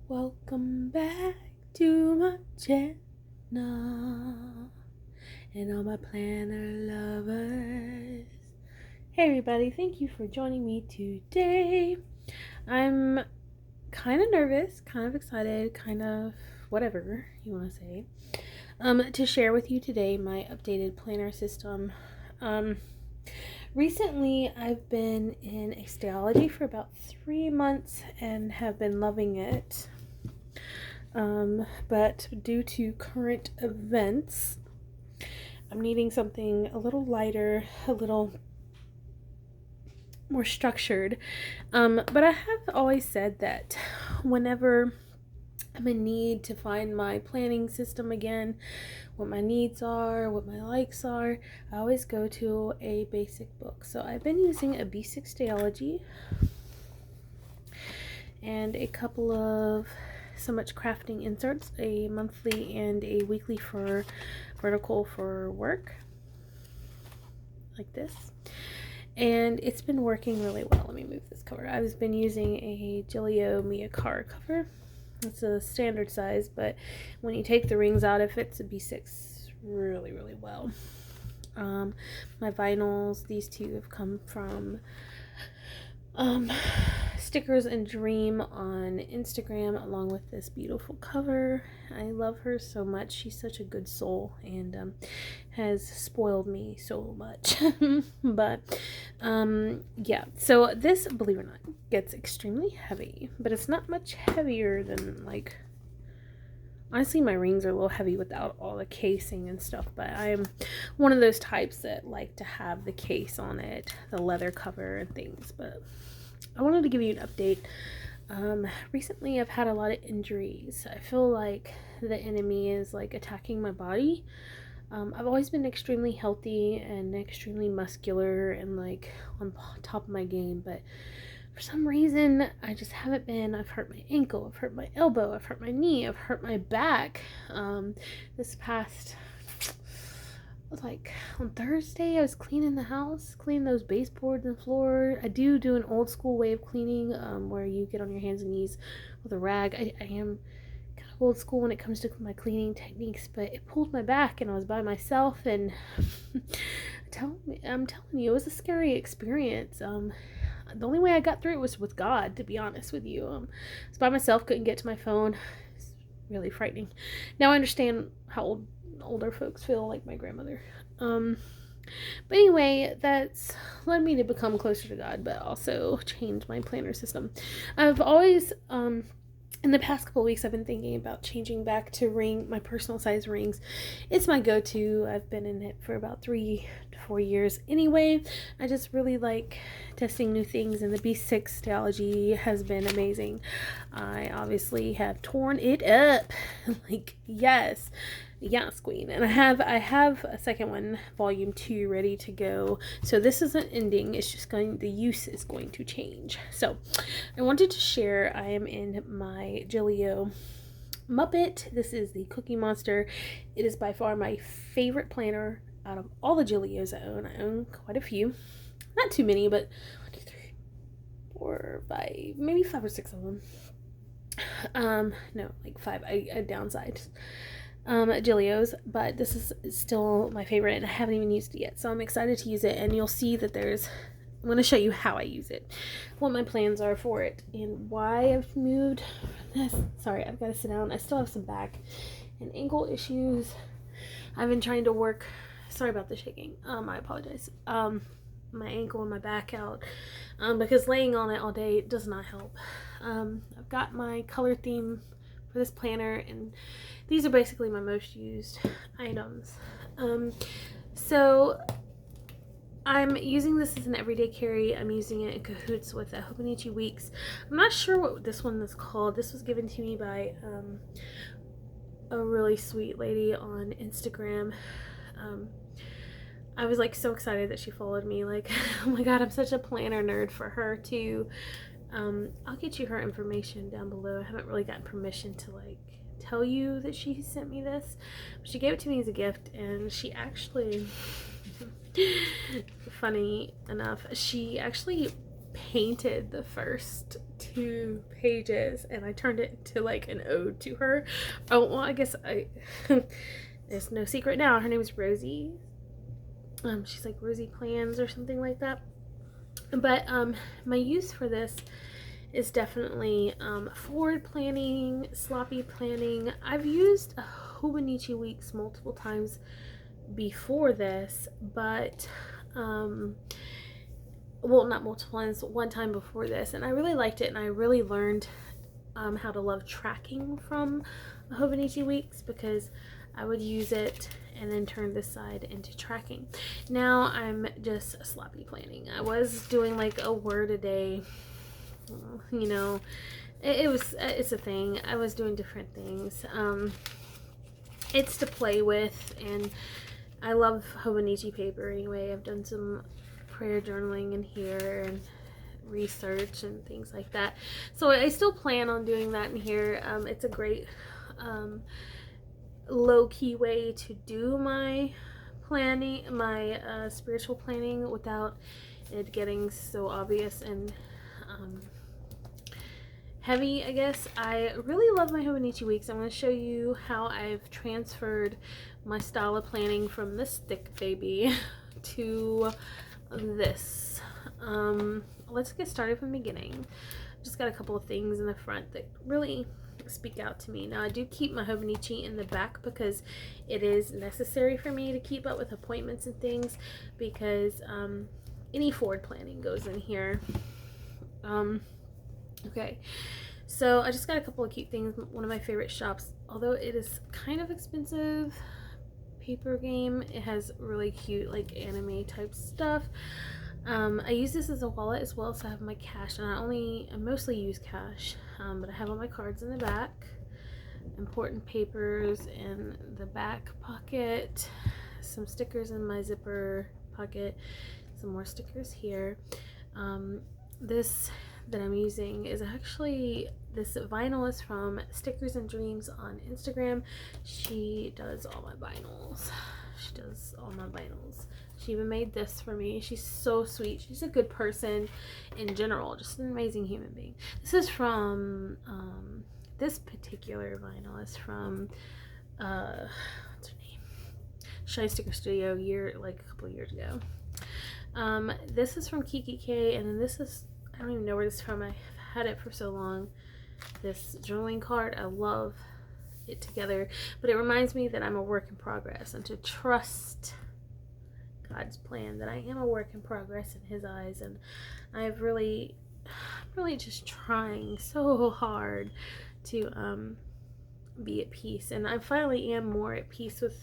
Welcome back to my channel and all my planner lovers. Hey everybody, thank you for joining me today. I'm kind of nervous, kind of excited, kind of whatever you want to say, to share with you today my updated planner system. Recently, I've been in astrology for about 3 months and have been loving it. But due to current events, I'm needing something a little lighter, a little more structured. But I have always said that whenever I'm in need to find my planning system again, what my needs are, what my likes are, I always go to a basic book. So I've been using a B6 Theology and a couple of So Much Crafting inserts, a monthly and a weekly for vertical for work, like this. And it's been working really well. Let me move this cover. I've been using a Gillio Mia Car cover. It's a standard size, but when you take the rings out, it fits a B6 really, really well. My vinyls, these two have come from Stickers and Dream on Instagram, along with this beautiful cover. I love her so much. She's such a good soul and has spoiled me so much. But yeah, so this, believe it or not, gets extremely heavy, but it's not much heavier than, like, honestly, my rings are a little heavy without all the casing and stuff, but I'm one of those types that like to have the case on it, the leather cover and things. But I wanted to give you an update. Recently I've had a lot of injuries. I feel like the enemy is like attacking my body. I've always been extremely healthy and extremely muscular and like on top of my game, but for some reason I just haven't been. I've hurt my ankle, I've hurt my elbow, I've hurt my knee, I've hurt my back. This past, like on Thursday, I was cleaning the house, cleaning those baseboards and floor. I do an old school way of cleaning, where you get on your hands and knees with a rag. I am kind of old school when it comes to my cleaning techniques, but it pulled my back and I was by myself, and I'm telling you, it was a scary experience. The only way I got through it was with God, to be honest with you. I was by myself, couldn't get to my phone. It's really frightening. Now I understand how older folks feel, like my grandmother. But anyway, that's led me to become closer to God, but also change my planner system. I've always, in the past couple of weeks, I've been thinking about changing back to my personal size rings. It's my go-to. I've been in it for about 3 to 4 years anyway. I just really like testing new things, and the B6 Theology has been amazing. I obviously have torn it up. Like, yes, queen. And I have a second one, volume 2, ready to go. So this isn't ending, it's just the use is going to change. So I wanted to share, I am in my Gillio Muppet. This is the Cookie Monster. It is by far my favorite planner out of all the Gillios I own. I own quite a few, not too many, but 1, 2, 3, 4, 5, maybe 5 or 6 of them. No, like 5. I downsized Gillio's, but this is still my favorite and I haven't even used it yet, so I'm excited to use it. And you'll see that I'm going to show you how I use it, what my plans are for it, and why I've moved this. Sorry, I've got to sit down. I still have some back and ankle issues. I've been trying to work, sorry about the shaking, I apologize, my ankle and my back out, because laying on it all day does not help. I've got my color theme for this planner, and these are basically my most used items. So I'm using this as an everyday carry. I'm using it in cahoots with the Hobonichi Weeks. I'm not sure what this one is called. This was given to me by a really sweet lady on Instagram. I was like so excited that she followed me. Like, oh my god, I'm such a planner nerd for her too. I'll get you her information down below. I haven't really gotten permission to like tell you that she sent me this, but she gave it to me as a gift, and she actually funny enough, she actually painted the first 2 pages, and I turned it into like an ode to her. Oh, well, I guess there's no secret now. Her name is Rosie. She's like Rosie Plans or something like that. But my use for this is definitely forward planning, sloppy planning. I've used hobonichi weeks multiple times before this, but well, not multiple times, one time before this, and I really liked it, and I really learned how to love tracking from hobonichi weeks, because I would use it and then turn this side into tracking. Now I'm just sloppy planning. I was doing like a word a day, you know, it's a thing. I was doing different things. It's to play with, and I love hobonichi paper anyway. I've done some prayer journaling in here and research and things like that, so I still plan on doing that in here. It's a great low-key way to do my planning, my spiritual planning, without it getting so obvious and heavy, I guess. I really love my hobonichi weeks. I'm going to show you how I've transferred my style of planning from this thick baby to this. Let's get started from the beginning. Just got a couple of things in the front that really speak out to me. Now, I do keep my hobonichi in the back because it is necessary for me to keep up with appointments and things, because any forward planning goes in here. Okay, so I just got a couple of cute things. One of my favorite shops, although it is kind of expensive, Paper Game. It has really cute like anime type stuff. I use this as a wallet as well, so I have my cash, and I mostly use cash, but I have all my cards in the back, important papers in the back pocket, some stickers in my zipper pocket, some more stickers here. This that I'm using is actually, this vinyl is from Stickers and Dreams on Instagram. She does all my vinyls. She even made this for me. She's so sweet. She's a good person in general, just an amazing human being. This is from this particular vinyl is from what's her name, Shine Sticker Studio, a couple of years ago. This is from Kiki K, and then this is, I don't even know where this is from. I've had it for so long. This journaling card, I love it together, but it reminds me that I'm a work in progress, and to trust God's plan, that I am a work in progress in His eyes. And I'm really just trying so hard to be at peace, and I finally am more at peace with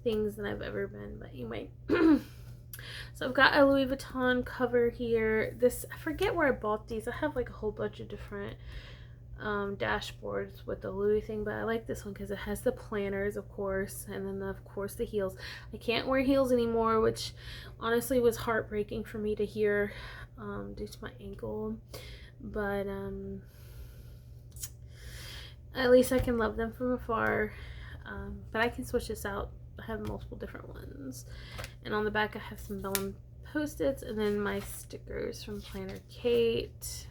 things than I've ever been. But anyway, so I've got a Louis Vuitton cover here. This, I forget where I bought these. I have like a whole bunch of different dashboards with the Louis thing, but I like this one because it has the planners, of course, and then of course the heels. I can't wear heels anymore, which honestly was heartbreaking for me to hear due to my ankle, but at least I can love them from afar. But I can switch this out. I have multiple different ones, and on the back I have some vellum post-its, and then my stickers from Planner Kate.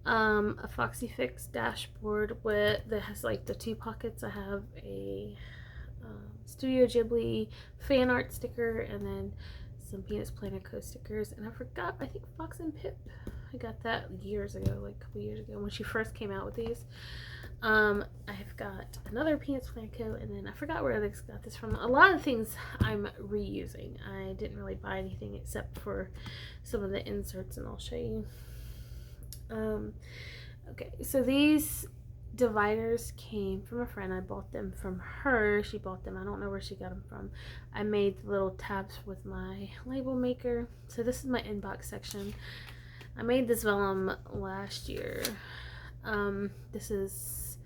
A Foxy Fix dashboard that has like the 2 pockets. I have a Studio Ghibli fan art sticker, and then some Peanuts Planner Co stickers. And I think Fox and Pip, I got that years ago, like a couple years ago when she first came out with these. I've got another Peanuts Planner Co, and then I forgot where I got this from. A lot of things I'm reusing. I didn't really buy anything except for some of the inserts, and I'll show you. Okay, so these dividers came from a friend. I bought them from her. She bought them. I don't know where she got them from. I made little tabs with my label maker. So this is my inbox section. I made this vellum last year. This is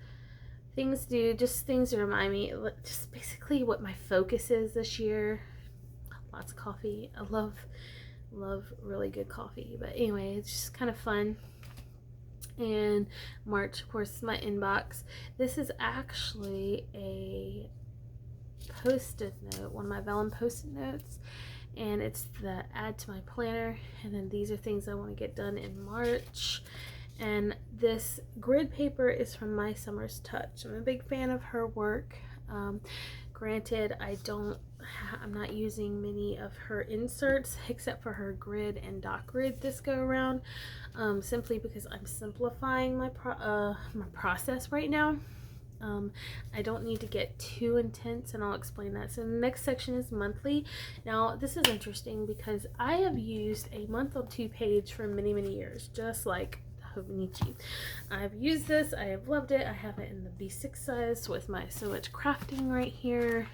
things to remind me, just basically what my focus is this year. Lots of coffee. I love really good coffee. But anyway, it's just kind of fun. And March, of course, is my inbox. This is actually a post-it note, one of my vellum post-it notes, and it's the add to my planner. And then these are things I want to get done in March. And this grid paper is from My Summer's Touch. I'm a big fan of her work. Granted, I'm not using many of her inserts except for her grid and dot grid this go around, simply because I'm simplifying my process right now. I don't need to get too intense, and I'll explain that. So the next section is monthly. Now this is interesting because I have used a month on 2 page for many years, just like hobonichi. I've used this, I have loved it. I have it in the B6 size with my So Much Crafting right here.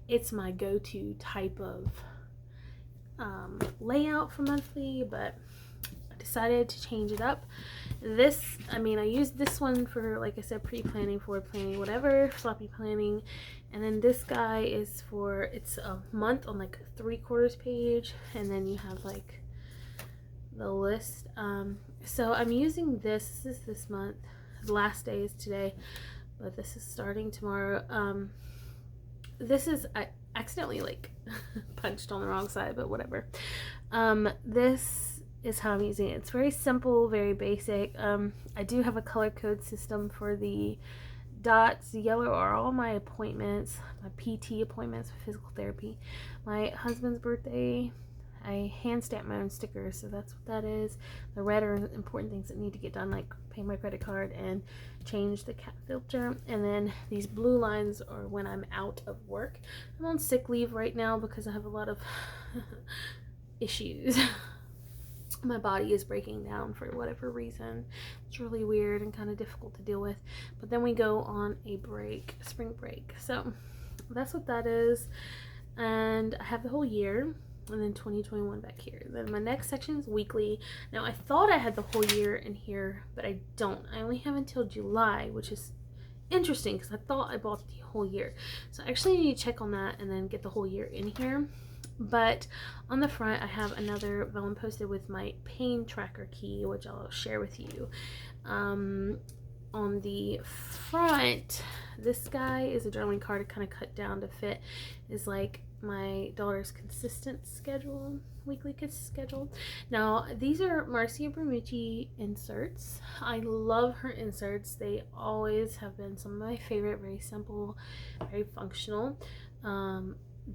It's my go-to type of layout for monthly, but I decided to change it up. I used this one for, like I said, pre-planning, forward planning, whatever, sloppy planning. And then this guy is for, it's a month on like a 3/4 page, and then you have like the list. So I'm using this. This is this month. The last day is today, but this is starting tomorrow. This is, I accidentally like punched on the wrong side, but whatever. This is how I'm using it. It's very simple, very basic. I do have a color code system for the dots. Yellow are all my appointments, my PT appointments for physical therapy. My husband's birthday, I hand stamp my own stickers, so that's what that is. The red are important things that need to get done, like pay my credit card and change the cat filter. And then these blue lines are when I'm out of work. I'm on sick leave right now because I have a lot of issues. My body is breaking down for whatever reason. It's really weird and kind of difficult to deal with. But then we go on a break, spring break. So that's what that is. And I have the whole year. And then 2021 back here. Then my next section is weekly. Now I thought I had the whole year in here, but I don't. I only have until July, which is interesting because I thought I bought the whole year. So I actually need to check on that and then get the whole year in here. But on the front I have another vellum posted with my pain tracker key, which I'll share with you. On the front, this guy is a journaling card kind of cut down to fit, is like my daughter's consistent schedule, weekly schedule. Now these are Marcia Bermucci inserts. I love her inserts. They always have been some of my favorite. Very simple, very functional.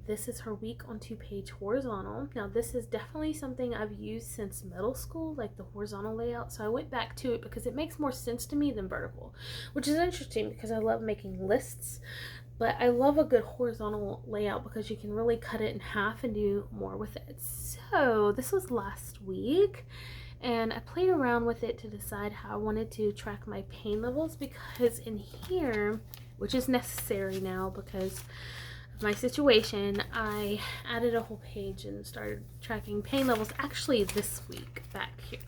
This is her week on 2 page horizontal. Now this is definitely something I've used since middle school, like the horizontal layout. So I went back to it because it makes more sense to me than vertical, which is interesting because I love making lists. But I love a good horizontal layout because you can really cut it in half and do more with it. So this was last week, and I played around with it to decide how I wanted to track my pain levels, because in here, which is necessary now because of my situation, I added a whole page and started tracking pain levels actually this week. Back here,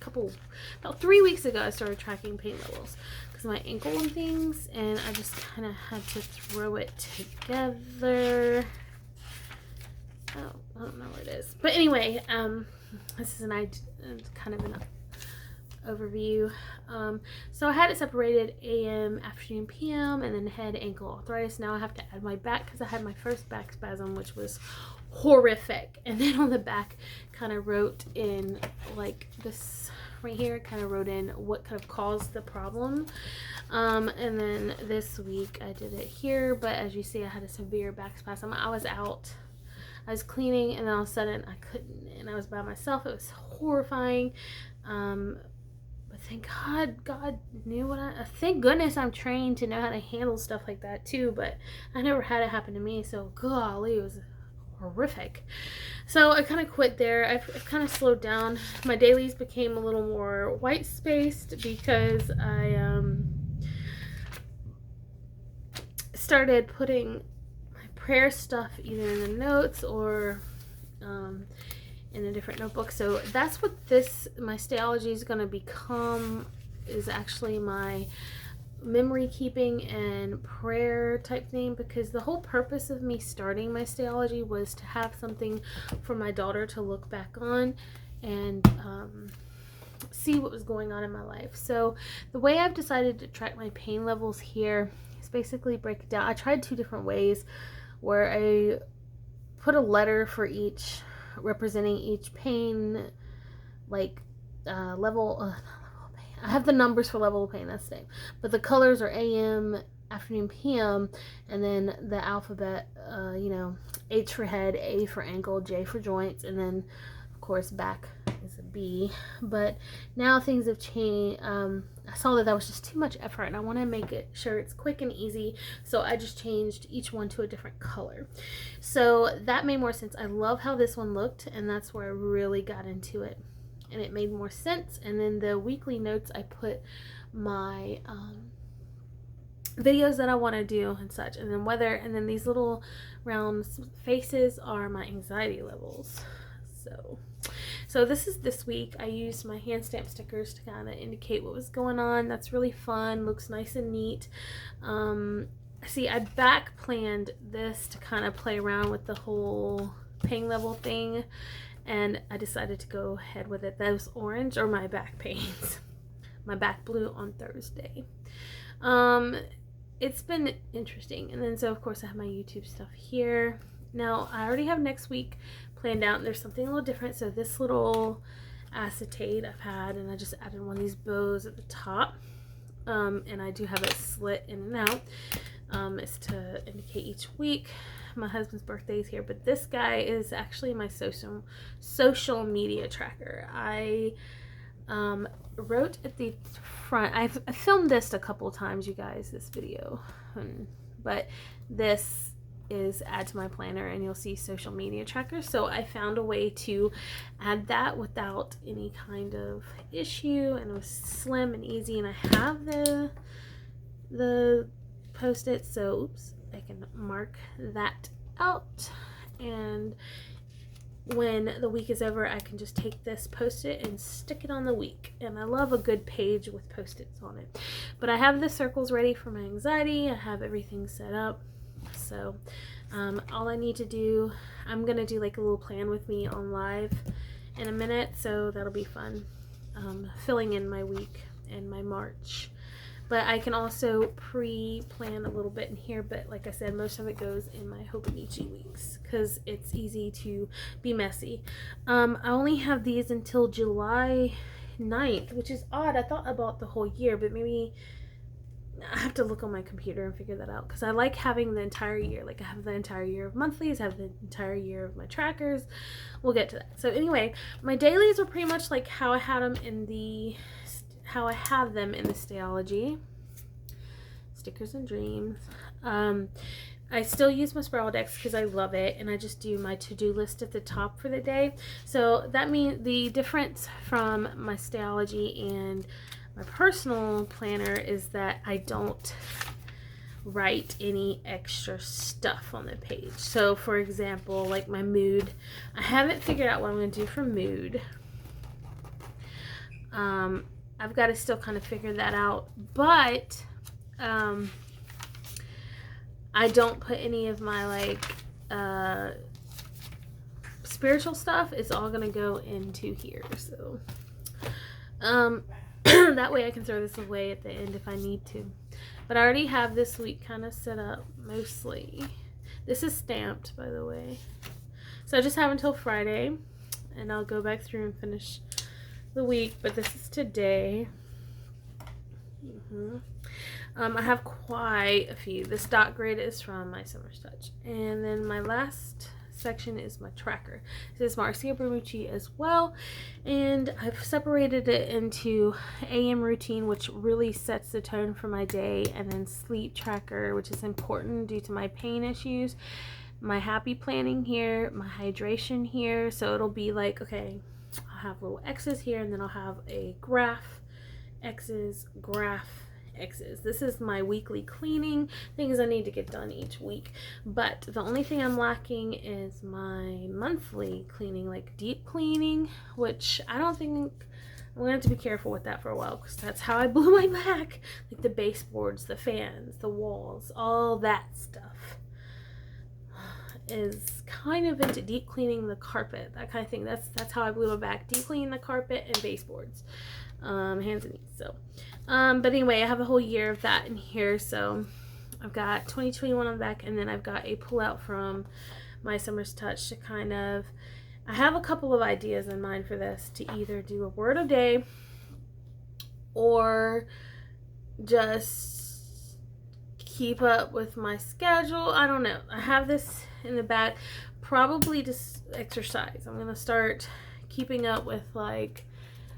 about 3 weeks ago, I started tracking pain levels because of my ankle and things, and I just kind of had to throw it together. Oh, I don't know where it is, but anyway, this is kind of an overview. So I had it separated AM, afternoon, PM, and then head, ankle, arthritis. Now I have to add my back because I had my first back spasm, which was horrific. And then on the back, kind of wrote in like this right here, kind of wrote in what could have caused the problem. And then this week I did it here, but as you see, I had a severe back spasm. I was out, I was cleaning, and then all of a sudden I couldn't, and I was by myself. It was horrifying. But thank God knew thank goodness I'm trained to know how to handle stuff like that too, but I never had it happen to me, so golly, it was horrific. So I kind of quit there. I've kind of slowed down. My dailies became a little more white spaced because I started putting my prayer stuff either in the notes or in a different notebook. So that's what my Stayology is going to become, is actually my memory keeping and prayer type thing, because the whole purpose of me starting my Stayology was to have something for my daughter to look back on and see what was going on in my life. So the way I've decided to track my pain levels here is basically break it down. I tried 2 different ways where I put a letter for each, representing each pain, like level. I have the numbers for level of pain, that's the name. But the colors are AM, afternoon, PM, and then the alphabet, H for head, A for ankle, J for joints, and then, of course, back is a B. But now things have changed. I saw that was just too much effort, and I want to make it sure it's quick and easy, so I just changed each one to a different color. So that made more sense. I love how this one looked, and that's where I really got into it. And it made more sense. And then the weekly notes, I put my videos that I want to do and such, and then weather, and then these little round faces are my anxiety levels. So this is this week. I used my hand stamp stickers to kind of indicate what was going on. That's really fun, looks nice and neat. See, I back planned this to kind of play around with the whole pain level thing, and I decided to go ahead with it. Those orange are my back pains. My back blue on Thursday. It's been interesting. And then so of course I have my YouTube stuff here. Now I already have next week planned out, and there's something a little different. So this little acetate I've had, and I just added one of these bows at the top. And I do have it slit in and out. It's to indicate each week. My husband's birthday is here, but this guy is actually my social media tracker. I wrote at the front. I filmed this a couple times, you guys, this video, but this is add to my planner, and you'll see social media tracker. So I found a way to add that without any kind of issue, and it was slim and easy, and I have the post-it, so oops, I can mark that out, and when the week is over I can just take this post-it and stick it on the week. And I love a good page with post-its on it. But I have the circles ready for my anxiety. I have everything set up, so all I need to do, I'm gonna do like a little plan with me on live in a minute, so that'll be fun, filling in my week and my March. But I can also pre-plan a little bit in here, but like I said, most of it goes in my hobonichi weeks because it's easy to be messy. I only have these until July 9th, which is odd. I thought about the whole year, but maybe I have to look on my computer and figure that out, because I like having the entire year. Like I have the entire year of monthlies, I have the entire year of my trackers. We'll get to that. So anyway, my dailies are pretty much like how I had them in the Stayology stickers and dreams. I still use my spiral decks because I love it, and I just do my to-do list at the top for the day. So that means the difference from my Stayology and my personal planner is that I don't write any extra stuff on the page. So for example, like my mood, I haven't figured out what I'm going to do for mood. I've got to still kind of figure that out, but I don't put any of my like spiritual stuff. It's all gonna go into here, so that way I can throw this away at the end if I need to. But I already have this week kind of set up mostly. This is stamped, by the way, so I just have until Friday, and I'll go back through and finish the week. But this is today. I have quite a few. This dot grid is from my Summer's Touch, and then my last section is my tracker. This is Marcia Bermucci as well, and I've separated it into AM routine, which really sets the tone for my day, and then sleep tracker, which is important due to my pain issues, my happy planning here, my hydration here. So it'll be like, okay, I'll have little X's here, and then I'll have a graph, X's, graph, X's. This is my weekly cleaning, things I need to get done each week. But the only thing I'm lacking is my monthly cleaning, like deep cleaning, which I don't think, I'm gonna have to be careful with that for a while, because that's how I blew my back. Like the baseboards, the fans, the walls, all that stuff is kind of into deep cleaning the carpet, that kind of thing. That's how I blew my back, deep cleaning the carpet and baseboards, hands and knees. So but anyway, I have a whole year of that in here. So I've got 2021 on the back, and then I've got a pullout from my summer's touch to kind of, I have a couple of ideas in mind for this, to either do a word a day or just keep up with my schedule. I don't know. I have this in the back. Probably just exercise. I'm gonna start keeping up with like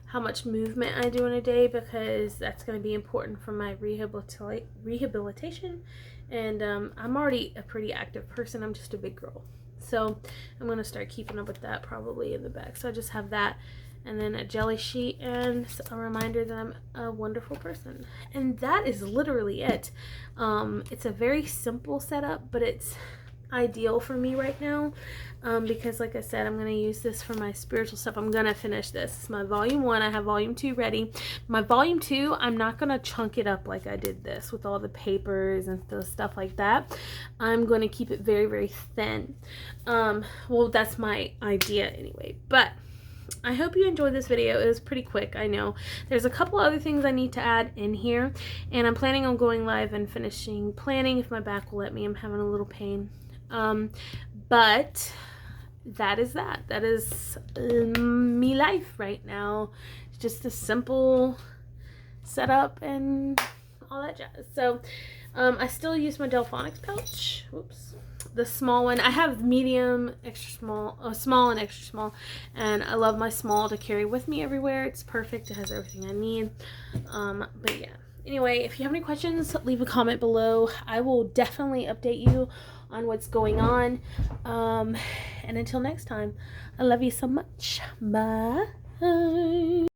how much movement I do in a day, because that's going to be important for my rehabilitation. And I'm already a pretty active person. I'm just a big girl, so I'm going to start keeping up with that probably in the back. So I just have that, and then a jelly sheet, and a reminder that I'm a wonderful person. And that is literally it. It's a very simple setup, but it's ideal for me right now, because like I said, I'm going to use this for my spiritual stuff. I'm going to finish this. It's my volume 1. I have volume 2 ready. My volume 2, I'm not going to chunk it up like I did this with all the papers and the stuff like that. I'm going to keep it very, very thin. Well, that's my idea anyway. But I hope you enjoyed this video. It was pretty quick, I know. There's a couple other things I need to add in here, and I'm planning on going live and finishing planning if my back will let me. I'm having a little pain. But that is that. That is me life right now. It's just a simple setup and all that jazz. So I still use my Delphonics pouch. Whoops. The small one. I have medium, extra small, small and extra small, and I love my small to carry with me everywhere. It's perfect. It has everything I need. But yeah. Anyway, if you have any questions, leave a comment below. I will definitely update you on what's going on. And until next time, I love you so much. Bye.